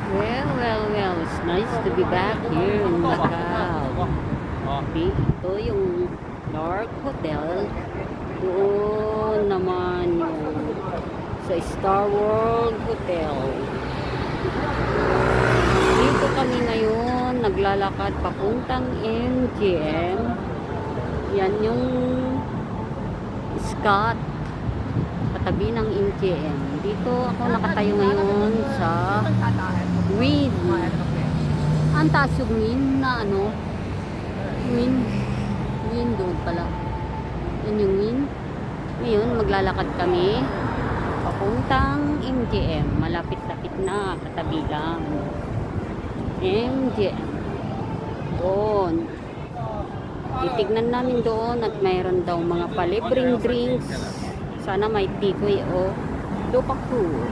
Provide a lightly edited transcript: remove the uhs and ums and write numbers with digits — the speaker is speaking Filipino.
Well, it's nice to be back here in Macau. Ito yung Lark Hotel. Doon naman yung sa Star World Hotel. Dito kami ngayon naglalakad papuntang MGM. Yan yung Scott. Katabi ng MGM. Dito ako nakatayo ngayon sa Wynn. Ang taas yung Wynn na ano? Wynn doon pala. Yan yung Wynn. Ngayon maglalakad kami papuntang MGM. Malapit-lapit na. Katabi lang. MGM. Doon. Titignan namin doon at mayroon daw mga palibreng drinks. Sana may tikoy o lupaku.